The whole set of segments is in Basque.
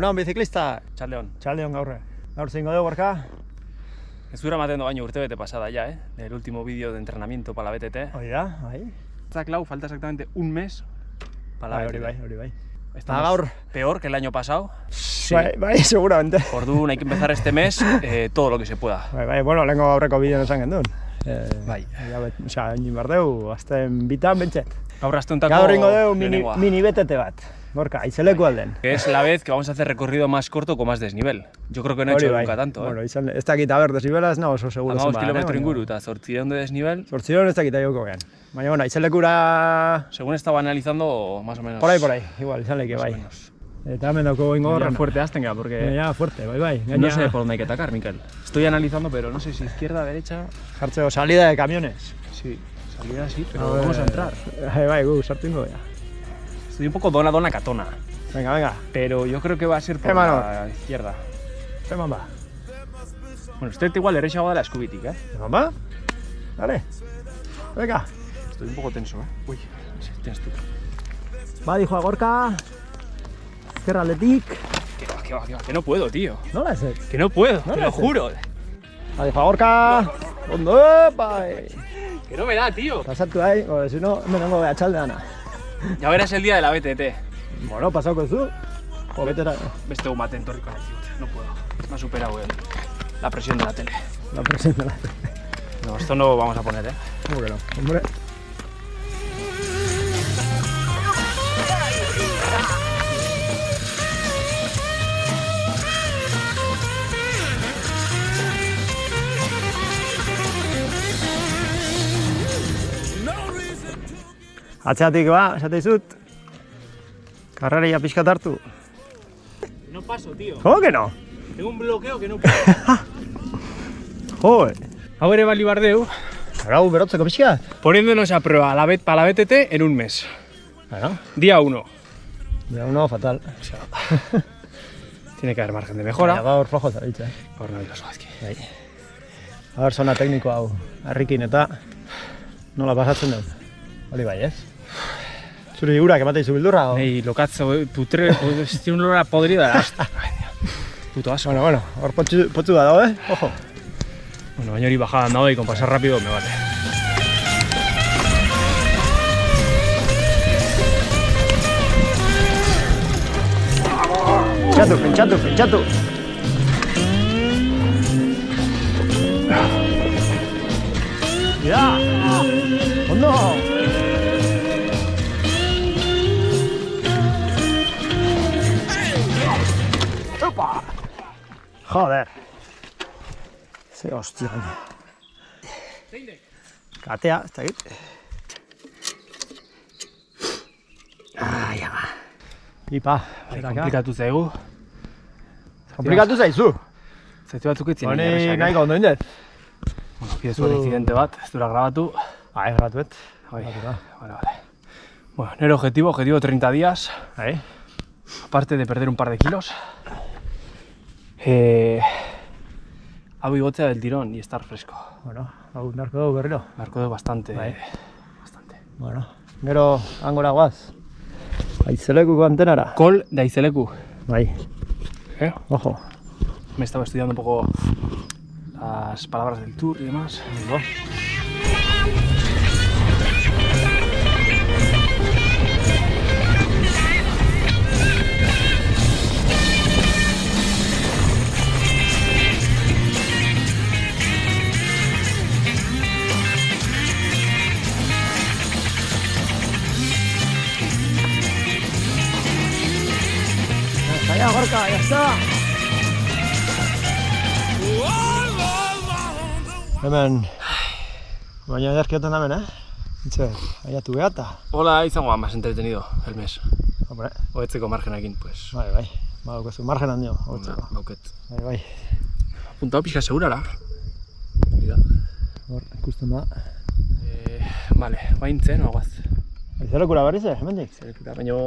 Egunon, biziklista. Txaldeon. Txaldeon gaurre. Gaur zingo dugu, Gorka. Ez dura matendo baino urtebete pasada ya, del último vídeo de entrenamiento para la BTT. Hori da, bai. Clau, falta exactamente un mes para la BTT. Hori bai. Estamos gaur peor que el año pasado. Sí. Bai, seguramente. Orduan hay que empezar este mes todo lo que se pueda. Bai, bueno, lehenko aurreko bideon esan gendun. Bai. Osea, egin behar dugu, azten bitan bentset. Gaur astuntako Gaur ingo dugu mini BTT bat. Gorka, aizeleku alden. Que es la vez que vamos a hacer recorrido más corto con más desnivel. Yo creo que no he hecho nunca tanto. Bueno, ez dakit, a ber, desnibela ez nago oso seguro zen bada. 5 kilometro inguru eta 800 de desnivel. 800 ez dakit aioko gean. Baina, bueno, aizelekura... Según estaba analizando, más o menos. Por ahí, igual, izan leike, bai. Eta hemen dauko ingo horrena. Fuerte azten gara, porque... Ya, fuerte, bai. No sé por dónde hay que atacar, Mikel. Estoy analizando, pero no sé si izquierda, derecha... Jartzeo, salida de camiones. Sí, salida sí, pero vamos a entrar. Bai, sartu ingo ya. Estoy un poco dona catona. Venga. Pero yo creo que va a ser por la izquierda. Eman ba. Bueno, usted igual derecha va de la escubitik, Eman ba? Dale. Venga. Estoy un poco tenso, Uy, no sé, tienes tú. Va, dijo Gorka. Ezkerra aldetik. Que va, que no puedo, tío. Nola ez? Que no puedo, te lo juro. Va, dijo Gorka. Ondo, bai. Que no me da, tío. Pasatu ahí, si no, me nengo beha txaldeana. Ya verás el día de la BTT. Bueno, pasauko zu. O betera. Beste egun baten torriko nahi. No puedo. Me ha superado la presión de la tele. La presión de la tele. No, esto no lo vamos a poner, ¿Cómo que no? Hombre. Atzeatik ba, esate dizut. Karreria pixkat hartu. No paso, tío. ¿Cómo que no? Tengo un bloqueo que no puedo. Joder. Hau ere bali bardeu. Arau berotzeko pixkat. Poniéndonos a prueba para la BTT en un mes. Bueno. Día 1. Día 1 fatal. O sea, tiene que haber margen de mejora. Gaur flojo zaritza. Gaur nahi oso gaizki. A ber, zona tekniko hau. Harrikin eta nola pasatzen dut. Hori bai, ez? Zure figurak ematen izu bildurra? Nei, lokatzo, putre, tiene un olor a podrida de hasta. Puto asco. Bueno, hor potzu da dago, Ojo. Bueno, baina hori bajadan dago y con pasar rápido me vale. Pentsatu. Ya. Ondo. Opa. Joder. Ze hostia. Katea, ez dakit. Ama. Pipa. Komplikatu zaigu. Komplikatu zaizu. Zaitu batzuk etzien. Honi nahiko ondo indet. Bueno, pidezu incidente bat, ez dura grabatu. Ez grabatuet. Vale. Bueno, nero objetivo 30 días. Aparte de perder un par de kilos. Hau igotzea del tirón y estar fresco. Bueno, hau narko dugu berriro. Narko dugu bastante. Bueno, gero angora guaz. Aizelekuko antenara. Kol de Aizeleku. Bai. Ojo. Me estaba estudiando un poco las palabras del tour y demás. Ya, Gorka, ya está. Hemen, baina ederkioten damen, Itxe, aiatu behata. Hola, izango más entretenido el mes. Hombre. Hoetzeko margenakin, pues. Bai. Badaukazu, margen handio, hoetzeko. Bauket. Bai. Apuntado pixka segurara. Mira. Hor, ikusten da. Vale, baintzen, aguaz. Aizelekura berriz, hemendik? Aizelekura, baina...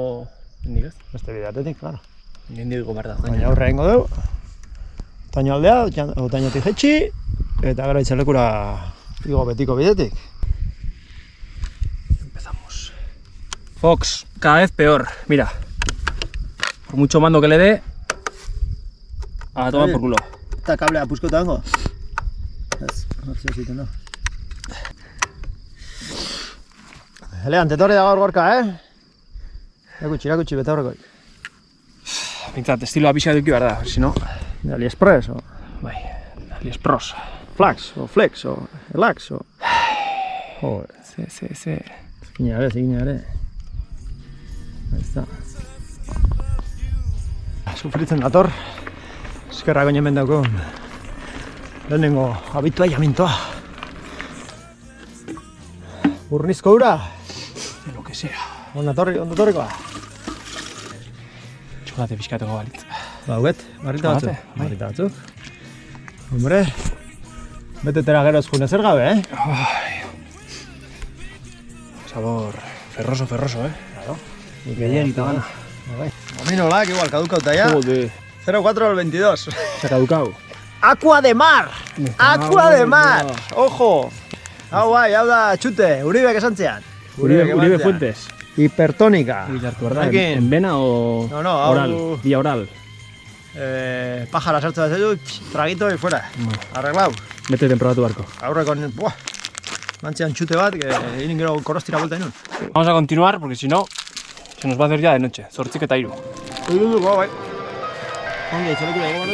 Indik ez? Beste bideatetik, claro. Indik gomarda. Baina aurre egingo dugu. Otaino aldea, otainotik jetxi, eta gara Aizelekura igo betiko bidetik. Empezamos. Fox, cada vez peor. Mira, por mucho mando que le dé, A tomar por culo. Eta kablea puskota dango. Ez, hartzea zitu, no? Elegante torri da gaur gorka, Erakutsi, bete horrekoik. Bintzat, estiloa pixka duki behar da, si no... De AliExpress, o... Bai, AliExpress. Flax, o Flex, o Elax, o... Joder. Ze... Zikina ere. Ahí está. Sufritzen dator. Eskerrak oinen daukun. Lehenengo habituallamentoa. Urnizko ura. De lo que sea. Ondo torrikoa. Txokolate pixkatuko balitz. Bauget, barrita batzuk. Bai. Barrita batzuk. Hombre, betetera gero ezkune zer gabe, Ay. Sabor ferroso, Claro. Gehien eta gana. Bai. Ominolak, igual, kadukauta ya. Joder. 04 al 22. Se ha caducado. Aqua de mar! Aqua de mar! Ojo! Hau bai, hau da txute, Uribe esantzean. Uribe Fuentes. Hipertónica. ¿En vena o No, oral? Vía oral. Pájara sartze bat zaitu, tragito y fuera. Arreglao. Mete tempratu barco. Aurreko, buah! Mantzean txute bat, que inin gero korostira vuelta inun. Vamos a continuar porque si no se nos va a hacer ya de noche. Zortzik eta hiru. Bai. Ongi, itxaleku da, ego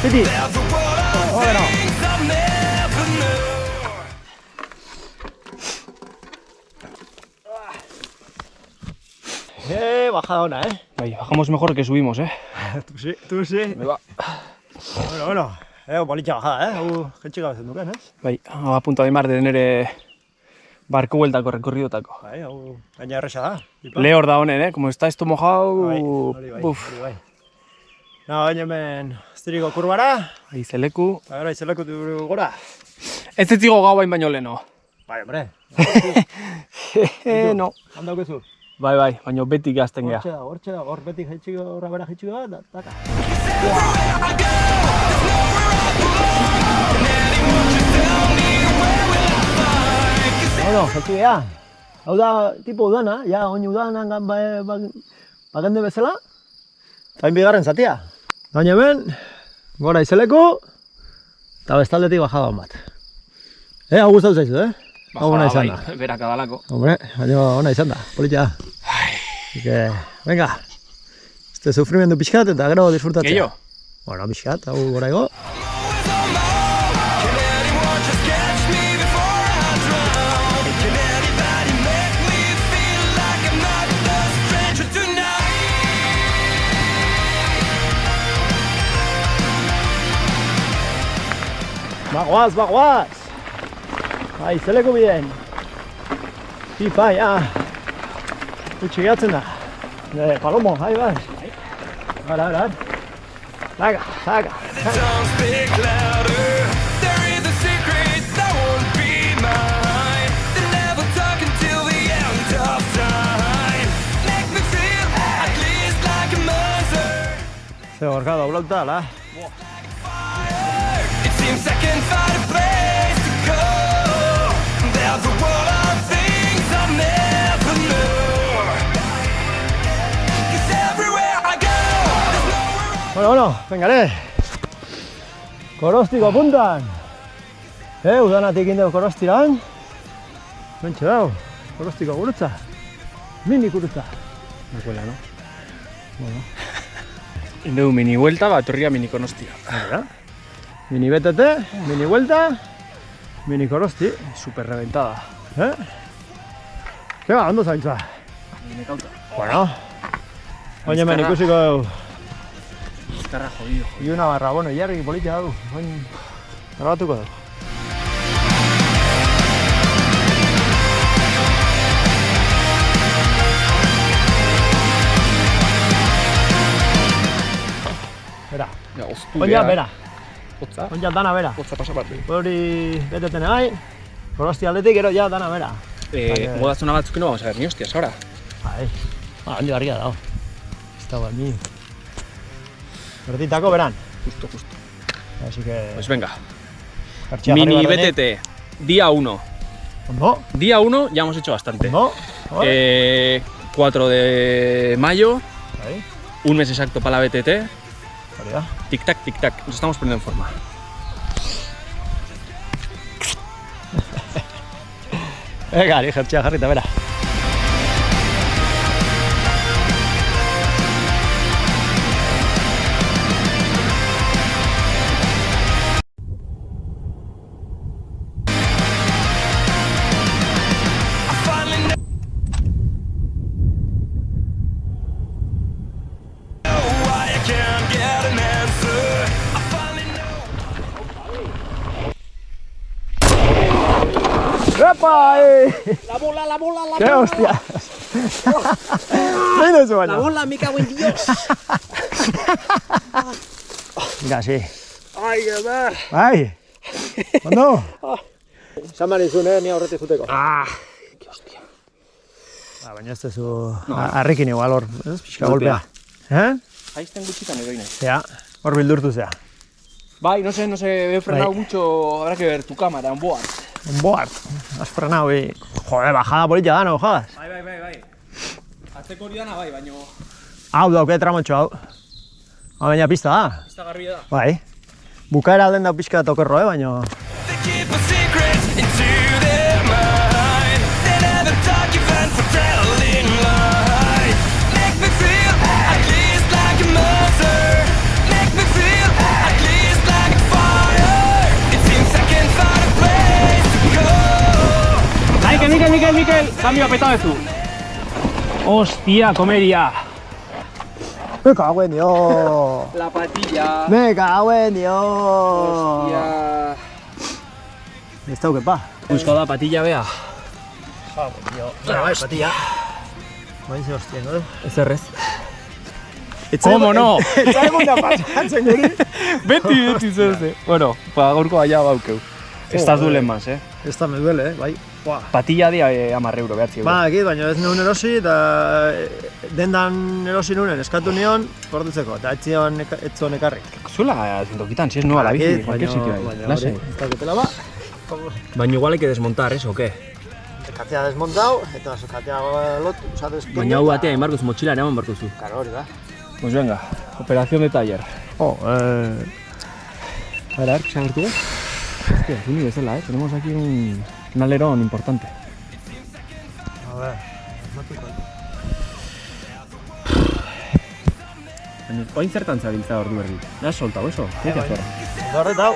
Piti! Joder, no. Bajada ona, Bai, bajamos mejor que subimos, Tú sí. Me va. Bueno. Politxa bajada, Hau jetxik gabezen duken, Bai, a punto de mar de nere barco bueltako recorridotako. Bai, hau gaina erresa da. Lehor da honen, Como está esto mojado... Hori bai. No, baina hemen ziriko kurbara. Aizeleku. Gero aizeleku gora. Ez zigo gau bain baino leno. Bai, hombre. No. Handaukezu. Bai, baino beti gazten geha. Hortxe da, hor beti jaitxiko, horra bera jaitxiko da, taka. Bueno, jaitxik geha. Hau da, tipo udana, ja, oin udanan bagende bezala. Zain bigarren zatia. Baina hemen, gora izeleku, eta bestaldetik bajadan bat. Hau gustatu zaizu, Hau ona izan da. Berak adalako. Hombre, baina ona izan da, politia. Así que, venga. Este sufrimendu pixkat eta gero disfrutatzea. Gehiago? Bueno, pixkat, hau gora ego. Bagoaz! Bai, zeleko biden. Pipa, ja. Gutxi gehatzen da. Palomo, bai. Gara. Zaga. Ze gorka doblauta, ala. Second find a place to go. There's a world of things I never knew. 'Cause everywhere I go, there's nowhere. Bueno, vengale. Korostiko puntan. Udanatik indeu korostiran. Mentxe dau, korostiko gurutza. Mini gurutza. Me cuela, ¿no? Bueno. Indeu mini vuelta, torria mini konostia. Mini BTT, mini vuelta, mini korosti. Super reventada. Ke ba, ondo zaintza? Mini kauta. Bueno. Oin hemen ikusiko dugu. Estarra jodido. Y una barra, bueno, jarri politia dugu. Oin grabatuko dugu. bera. Ja, oztu Oin ja, bera. Hotza. Oin ja, dana bera. Hotza pasa bat. Hori beteten bai, Donosti aldetik gero ja dana bera. Godatzuna batzuk no vamos a ver ni hostias ahora. Bai, handi barria dago. Ez dago ni. Berditako beran. Justo. Así que... Pues venga. Jartxea Mini jarri barrenik. BTT, día 1. Ondo, Día 1 ya hemos hecho bastante. ondo. 4 de mayo, Bai, un mes exacto para la BTT. hori da. Tic-tac, nos estamos poniendo en forma. Ega, ni jartxea jarri eta bera. ¡Epa! La bola. ¡Qué hostia! Zein duzu baina? bola, me cago en Dios. Mira, sí. Ay, ama. Bai! Ondo? Esan behar izun, ni aurretik juteko. Qué hostia. Baina ez duzu harrikin igual hor, ez? Pixka golpea. Aizten gutxitan edo inez. Zea, hor bildurtu zea. Bai, no sé, he frenado Bai. mucho, habrá que ver tu cámara, un board. Un board. Has frenado y... Joder, bajada polita da, no jodas. Bai. Atzeko hori dana bai, baino... Hau dauke tramotxo hau. Hau baina pista da. Esta garria da. Bai. Bukaera alden da pixka tokerro, baina... They keep a secret into their mind. They never talk even for telling lies. Make me feel at least like a monster. Make me feel at least like a fire. It seems I can't find a place to go. Mikel, cambio apetado zu. Hostia, comeria. Me cago en Dios. La patilla. Me cago en Dios. Hostia. Ez dauke pa. Buscado la patilla, vea. Bai, patilla. Bai, ze hostia, no? Ez errez. ¿Cómo no? Etzaigun da pasatzen guri. Beti zeze. Bueno, pa gaurko baina baukeu. Estas duelen más, Esta me duele, bai. Buah. Patilla dia 10 euro, behatzi euro. Ba, ekit, baina ez neun erosi, eta dendan erosi nunen eskatu nion, gordutzeko, eta etzion ekarri. Zuela zintokitan, si es nueva la bici, cualquier sitio ahí. Lasai. Ez dauketela ba. Baina igual hay que desmontar, eso, o qué? Katea desmontau, eta katea lotu, usatez... Baina hau batea, inbarkuz motxila eraman barkuzu. Karo, hori da. Pues venga, operación de taller. Oh, A ver, ¿se ha abertura? Hostia, es universal, tenemos aquí un alerón importante. a ver, matuko. Oain zertan zabiltza ordu berri. ¿Le has soltado eso? ¿Qué hay que hacer? Horretau.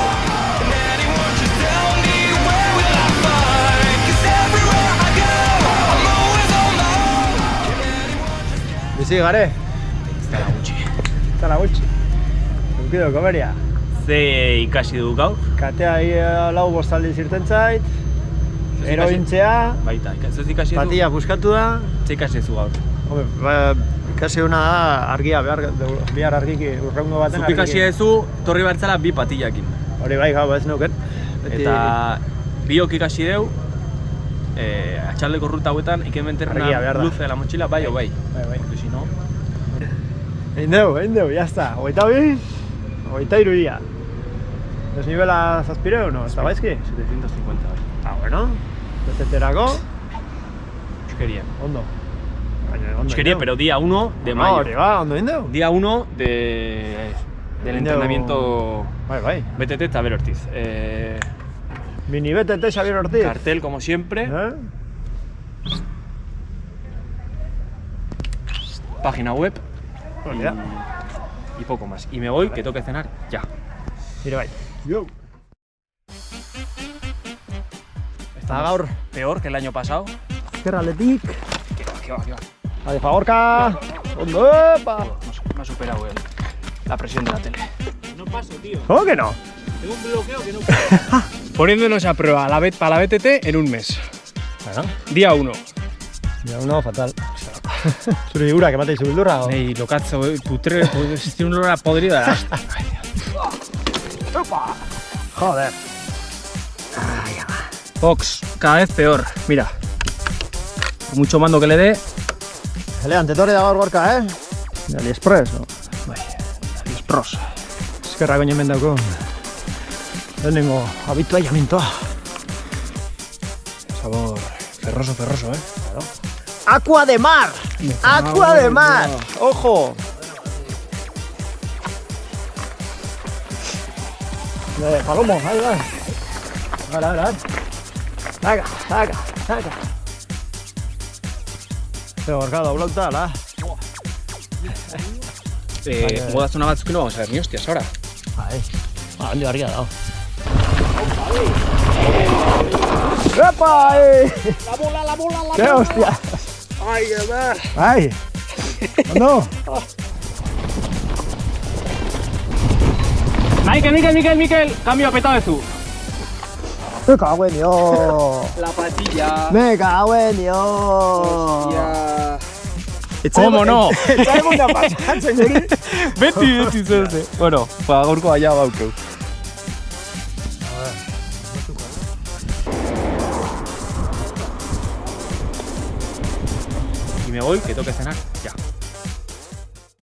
Anyone just tell me where will I find? 'Cause everywhere I go, I'm always on my own. Bizi gare, Zara gutxi. eta la gutxi. Eukido, komeria. Ze ikasi du gaur? Katea lau bostaldi zirten zait, erointzea, Baita, ez ikasi du? patilla buskatu da. Ze ikasi zu gaur? Hombre, ba, ikasi una da argia, bihar argiki, urrengo baten Zuk ikasi duzu, torri bertzala bi patillakin. Hori bai, gau, ez nuken. Eta biok ikasi deu, atxaldeko ruta hauetan, hay que Argia, meterna behar da. luze de la mochila, bai o bai. Bai. Porque si no... Egin deu, ya está. 22, 23 ia. Desnibela zazpireu, no? Ez da baizki? 750 bai. Ah, bueno. Beteterako, Euskeria. ondo. Baina, ondo Euskeria, egin deu. pero día 1 de No, mayo. hori ba, ondo egin deu. Día 1 del Egin deu- entrenamiento Bai. BTT Xabier Ortiz. Mini BTT Xabier Ortiz. Cartel como siempre, página web Hori da. y poco más. Y me voy, que tengo que cenar ya. Nire bai. Yo. Estamos gaur. peor que el año pasado. Ezkerraldetik. Que va. Adi Fagorka. Ondo, epa. No ha superado la presión de la tele. No paso, tío. ¿Cómo que no? Tengo un bloqueo que no puedo. Poniéndonos a prueba para la BTT en un mes. Bueno, Día 1. ya uno fatal. Zure figurak ematen zu bildurra. Nei, lokatzo, putre, tiene un olor a podrido de las... Joder. Fox, cada vez peor, mira. Por mucho mando que le dé... Elegante torre da gaur gorka, De AliExpress, no? Bai, AliExpress. Eskerra goñen mendauko. Lehenengo habituallamentoa. Sabor ferroso, ferroso, Claro. ¡Aqua de mar! ¡Aqua de mar! ¡Ojo! Palomo, ahí va. Ahora. Saca. Pero gorkado, blog tal, Modazuna batzuk no vamos a ver ni hostias ahora. Ahí. Handi barria dao. ¡Epa! La bola. ¡Qué hostia! Ay, verdad. ¡Ay! ¡No! Mikel, cambio a petabezu. ¡Me cago en Dios! La patilla. ¡Me cago en Dios! Ya. ¿Cómo no? Etzaigun da pasatzen guri. Beti zeze. Bueno, ba, gaurko aia baukeu. Y me voy, que toque cenar. Ya.